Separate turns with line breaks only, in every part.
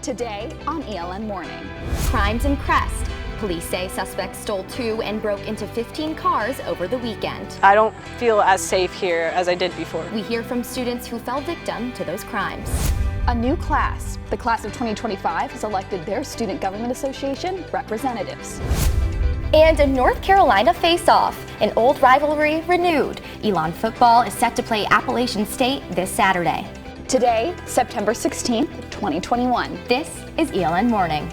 Today on ELN Morning.
Crimes in Crest. Police say suspects stole 2 and broke into 15 cars over the weekend.
I don't feel as safe here as I did before.
We hear from students who fell victim to those crimes.
A new class. The class of 2025 has elected their Student Government Association representatives.
And a North Carolina face-off. An old rivalry renewed. ELN football is set to play Appalachian State this Saturday.
Today, September 16th, 2021.
This is ELN Morning.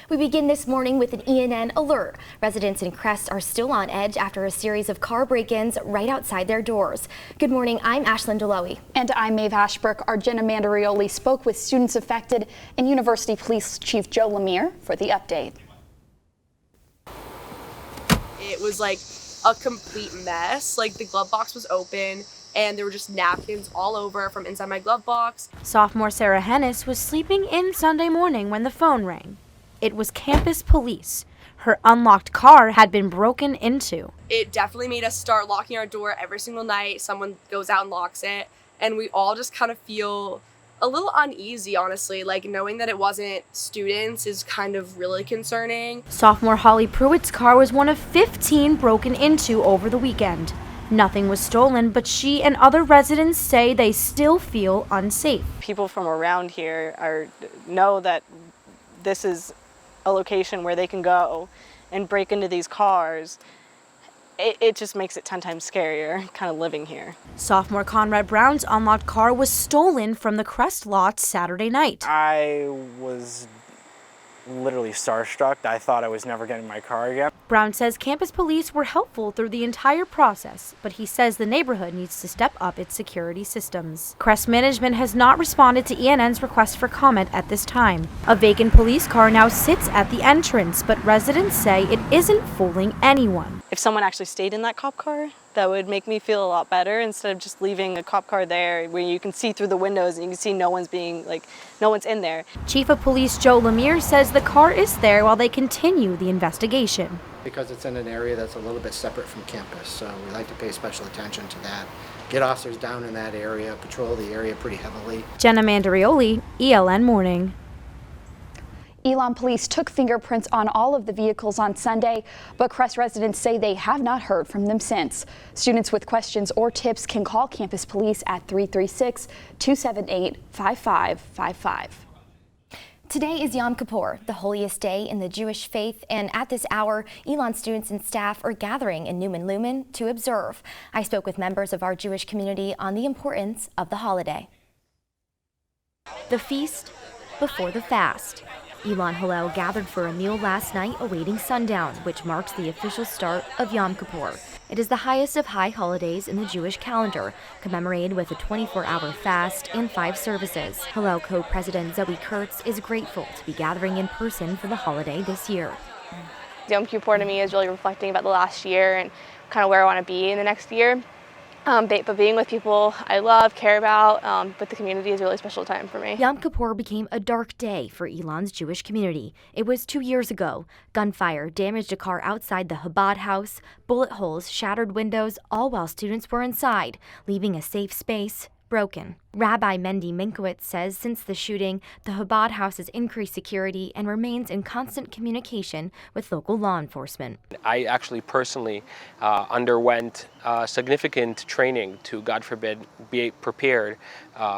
We begin this morning with an ELN alert. Residents in Crest are still on edge after a series of car break-ins right outside their doors. Good morning, I'm Ashlyn DeLoughy.
And I'm Maeve Ashbrook. Our Jenna Mandarioli spoke with students affected and University Police Chief Joe Lemire for the update.
It was like a complete mess. Like the glove box was open and there were just napkins all over from inside my glove box.
Sophomore Sarah Hennis was sleeping in Sunday morning when the phone rang. It was campus police. Her unlocked car had been broken into.
It definitely made us start locking our door every single night. Someone goes out and locks it, and we all just kind of feel a little uneasy, honestly. Like knowing that it wasn't students is kind of really concerning.
Sophomore Holly Pruitt's car was one of 15 broken into over the weekend. Nothing was stolen, but she and other residents say they still feel unsafe.
People from around here know that this is a location where they can go and break into these cars. It just makes it 10 times scarier kind of living here.
Sophomore Conrad Brown's unlocked car was stolen from the Crest lot Saturday night.
I was literally starstruck. I thought I was never getting my car again.
Brown says campus police were helpful through the entire process, but he says the neighborhood needs to step up its security systems. Crest management has not responded to ELN's request for comment at this time. A vacant police car now sits at the entrance, but residents say it isn't fooling anyone.
If someone actually stayed in that cop car, that would make me feel a lot better instead of just leaving a cop car there where you can see through the windows and you can see no one's in there.
Chief of Police Joe Lemire says the car is there while they continue the investigation.
Because it's in an area that's a little bit separate from campus, so we like to pay special attention to that. Get officers down in that area, patrol the area pretty heavily.
Jenna Mandarioli, ELN Morning.
ELN police took fingerprints on all of the vehicles on Sunday, but Crest residents say they have not heard from them since. Students with questions or tips can call campus police at 336-278-5555.
Today is Yom Kippur, the holiest day in the Jewish faith, and at this hour, ELN students and staff are gathering in Newman Lumen to observe. I spoke with members of our Jewish community on the importance of the holiday. The feast before the fast. ELN Hillel gathered for a meal last night awaiting sundown, which marks the official start of Yom Kippur. It is the highest of high holidays in the Jewish calendar, commemorated with a 24-hour fast and 5 services. Hillel co-president Zoe Kurtz is grateful to be gathering in person for the holiday this year.
Yom Kippur to me is really reflecting about the last year and kind of where I want to be in the next year. But being with people I love, care about, with the community is a really special time for me.
Yom Kippur became a dark day for ELN's Jewish community. It was 2 years ago. Gunfire damaged a car outside the Chabad house, bullet holes shattered windows, all while students were inside, leaving a safe space broken. Rabbi Mendy Minkowitz says since the shooting, the Chabad house has increased security and remains in constant communication with local law enforcement.
I actually personally underwent significant training to, God forbid, be prepared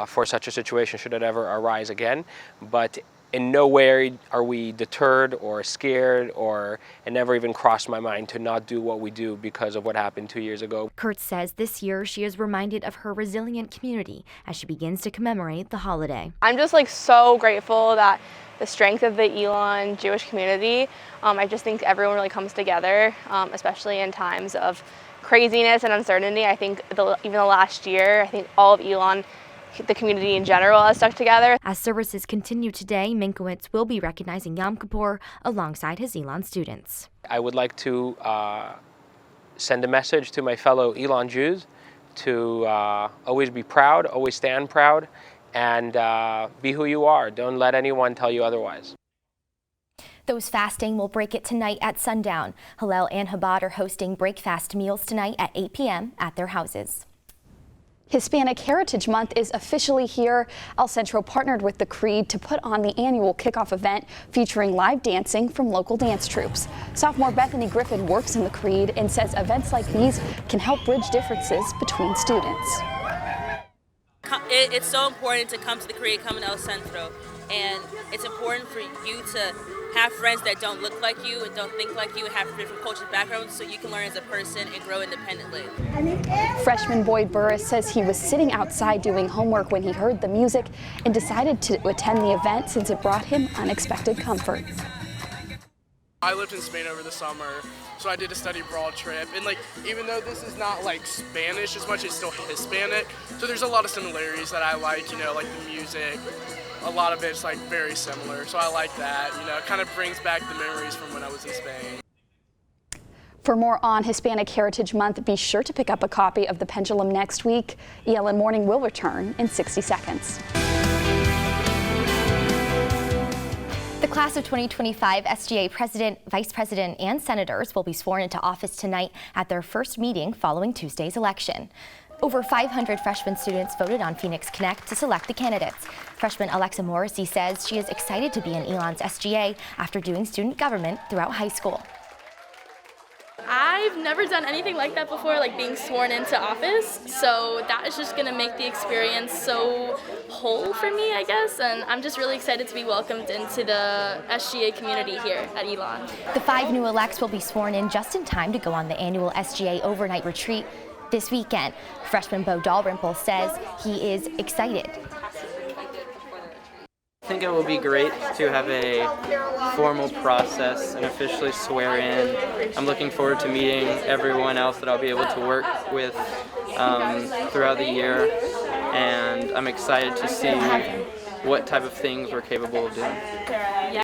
for such a situation should it ever arise again. But in no way are we deterred or scared, or it never even crossed my mind to not do what we do because of what happened 2 years ago.
Kurtz says this year she is reminded of her resilient community as she begins to commemorate the holiday.
I'm just so grateful that the strength of the ELN Jewish community, I just think everyone really comes together, especially in times of craziness and uncertainty. I think even the last year, I think all of ELN, the community in general, has stuck together.
As services continue today, Minkowitz will be recognizing Yom Kippur alongside his ELN students.
I would like to send a message to my fellow ELN Jews to always be proud, always stand proud, and be who you are. Don't let anyone tell you otherwise.
Those fasting will break it tonight at sundown. Hillel and Chabad are hosting breakfast meals tonight at 8 p.m. at their houses.
Hispanic Heritage Month is officially here. El Centro partnered with the Creed to put on the annual kickoff event featuring live dancing from local dance troupes. Sophomore Bethany Griffin works in the Creed and says events like these can help bridge differences between students.
It's so important to come to the Creed, come to El Centro, and it's important for you to have friends that don't look like you and don't think like you and have different cultural backgrounds so you can learn as a person and grow independently.
Freshman Boyd Burris says he was sitting outside doing homework when he heard the music and decided to attend the event since it brought him unexpected comfort.
I lived in Spain over the summer, so I did a study abroad trip, and even though this is not like Spanish as much, it's still Hispanic, so there's a lot of similarities that I like, like the music. A lot of it's very similar, so I like that. It kind of brings back the memories from when I was in Spain.
For more on Hispanic Heritage Month, be sure to pick up a copy of The Pendulum next week. ELN Morning will return in 60 seconds.
The class of 2025 SGA president, vice president, and senators will be sworn into office tonight at their first meeting following Tuesday's election. Over 500 freshman students voted on Phoenix Connect to select the candidates. Freshman Alexa Morrissey says she is excited to be in Elon's SGA after doing student government throughout high school.
I've never done anything like that before, like being sworn into office, so that is just going to make the experience so whole for me, I guess, and I'm just really excited to be welcomed into the SGA community here at Elon.
The 5 new elects will be sworn in just in time to go on the annual SGA overnight retreat this weekend. Freshman Bo Dalrymple says he is excited.
I think it will be great to have a formal process and officially swear in. I'm looking forward to meeting everyone else that I'll be able to work with throughout the year, and I'm excited to see what type of things we're capable of doing.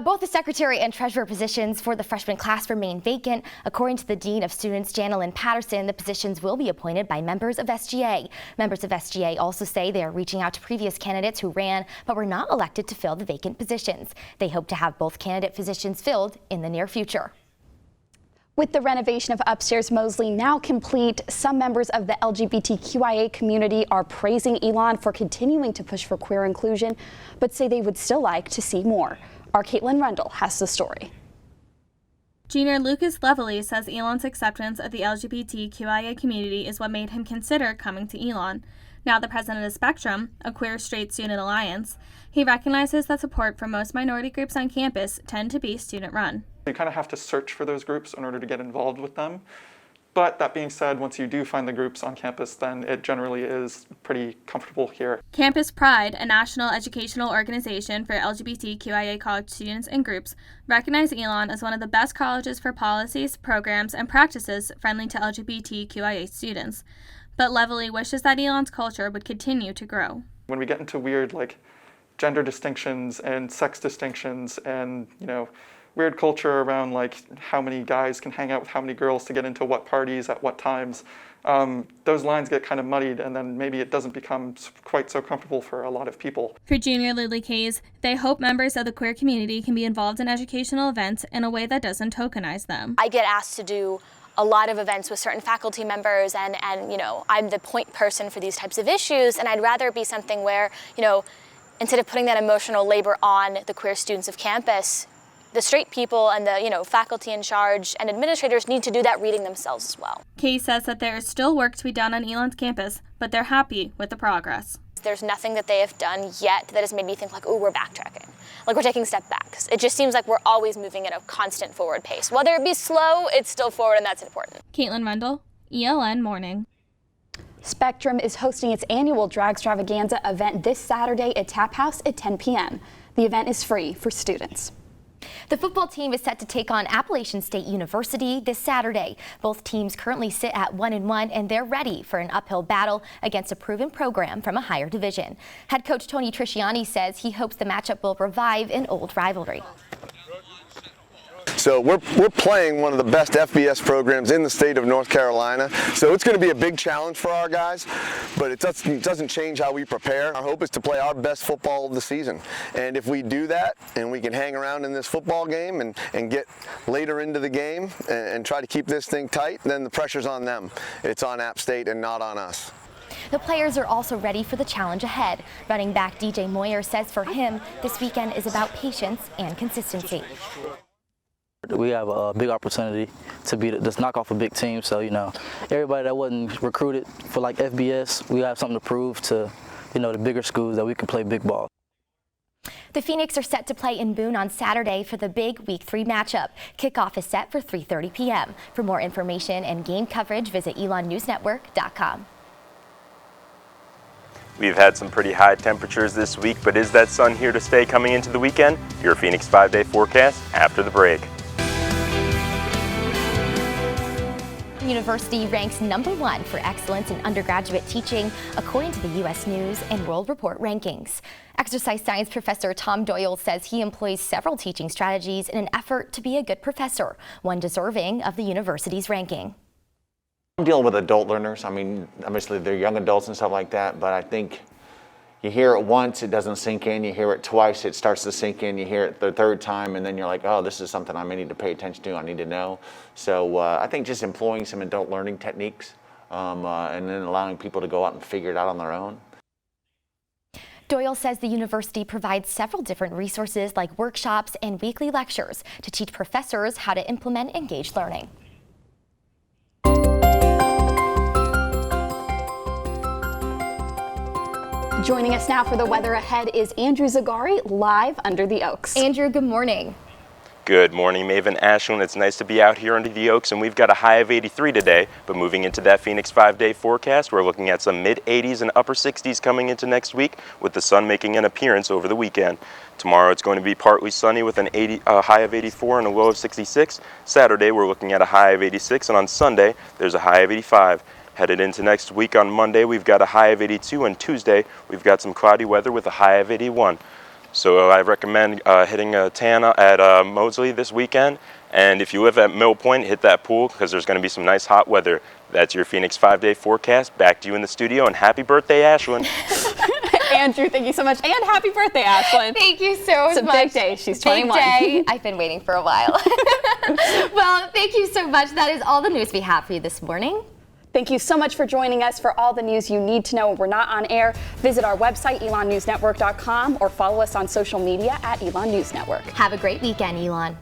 Both the secretary and treasurer positions for the freshman class remain vacant. According to the dean of students, Janelyn Patterson, the positions will be appointed by members of SGA. Members of SGA also say they are reaching out to previous candidates who ran but were not elected to fill the vacant positions. They hope to have both candidate positions filled in the near future.
With the renovation of upstairs Mosley now complete, some members of the LGBTQIA community are praising Elon for continuing to push for queer inclusion, but say they would still like to see more. Our Caitlin Rundle has the story.
Junior Lucas Lovely says Elon's acceptance of the LGBTQIA community is what made him consider coming to Elon. Now the president of Spectrum, a queer straight student alliance, he recognizes that support from most minority groups on campus tend to be student-run.
You kind of have to search for those groups in order to get involved with them. But that being said, once you do find the groups on campus, then it generally is pretty comfortable here.
Campus Pride, a national educational organization for LGBTQIA college students and groups, recognize Elon as one of the best colleges for policies, programs, and practices friendly to LGBTQIA students. But Lovely wishes that Elon's culture would continue to grow.
When we get into weird gender distinctions and sex distinctions and, weird culture around how many guys can hang out with how many girls to get into what parties at what times, those lines get kind of muddied, and then maybe it doesn't become quite so comfortable for a lot of people.
For Junior Lily Kays, they hope members of the queer community can be involved in educational events in a way that doesn't tokenize them.
I get asked to do a lot of events with certain faculty members, and I'm the point person for these types of issues, and I'd rather be something where, instead of putting that emotional labor on the queer students of campus, the straight people and the faculty in charge and administrators need to do that reading themselves as well.
Kay says that there is still work to be done on Elon's campus, but they're happy with the progress.
There's nothing that they have done yet that has made me think ooh, we're backtracking. We're taking step backs. It just seems like we're always moving at a constant forward pace. Whether it be slow, it's still forward, and that's important.
Caitlin Rundle, ELN Morning.
Spectrum is hosting its annual Dragstravaganza event this Saturday at Tap House at 10 p.m. The event is free for students.
The football team is set to take on Appalachian State University this Saturday. Both teams currently sit at 1-1, and they're ready for an uphill battle against a proven program from a higher division. Head coach Tony Trisciani says he hopes the matchup will revive an old rivalry.
So we're playing one of the best FBS programs in the state of North Carolina. So it's going to be a big challenge for our guys, but it doesn't change how we prepare. Our hope is to play our best football of the season. And if we do that and we can hang around in this football game and get later into the game and try to keep this thing tight, then the pressure's on them. It's on App State and not on us.
The players are also ready for the challenge ahead. Running back DJ Moyer says for him, this weekend is about patience and consistency.
We have a big opportunity to be this knock off a big team. So, everybody that wasn't recruited for like FBS, we have something to prove to, the bigger schools that we can play big ball.
The Phoenix are set to play in Boone on Saturday for the big Week 3 matchup. Kickoff is set for 3:30 p.m. For more information and game coverage, visit elonnewsnetwork.com.
We've had some pretty high temperatures this week, but is that sun here to stay coming into the weekend? Your Phoenix 5-day forecast after the break.
The university ranks #1 for excellence in undergraduate teaching, according to the U.S. News and World Report rankings. Exercise science professor Tom Doyle says he employs several teaching strategies in an effort to be a good professor, one deserving of the university's ranking.
I'm dealing with adult learners. I mean, obviously they're young adults and stuff like that, but I think you hear it once, it doesn't sink in. You hear it twice, it starts to sink in. You hear it the third time, and then you're like, oh, this is something I may need to pay attention to, I need to know. So I think just employing some adult learning techniques and then allowing people to go out and figure it out on their own.
Doyle says the university provides several different resources like workshops and weekly lectures to teach professors how to implement engaged learning.
Joining us now for the weather ahead is Andrew Zagari, live under the Oaks.
Andrew, good morning.
Good morning, Maeve and Ashlyn. It's nice to be out here under the Oaks, and we've got a high of 83 today. But moving into that Phoenix 5-day forecast, we're looking at some mid-80s and upper 60s coming into next week, with the sun making an appearance over the weekend. Tomorrow it's going to be partly sunny with a high of 84 and a low of 66. Saturday we're looking at a high of 86, and on Sunday there's a high of 85. Headed into next week on Monday, we've got a high of 82, and Tuesday we've got some cloudy weather with a high of 81. So I recommend hitting a tan at Mosley this weekend, and if you live at Mill Point, hit that pool because there's going to be some nice hot weather. That's your Phoenix 5-day forecast. Back to you in the studio, and happy birthday, Ashlyn.
Andrew, thank you so much, and happy birthday, Ashlyn.
Thank you so much.
It's a big day. She's 21.
Big day. I've been waiting for a while. Well, thank you so much. That is all the news we have for you this morning.
Thank you so much for joining us. For all the news you need to know when we're not on air, visit our website, elonnewsnetwork.com, or follow us on social media at Elon News Network.
Have a great weekend, Elon.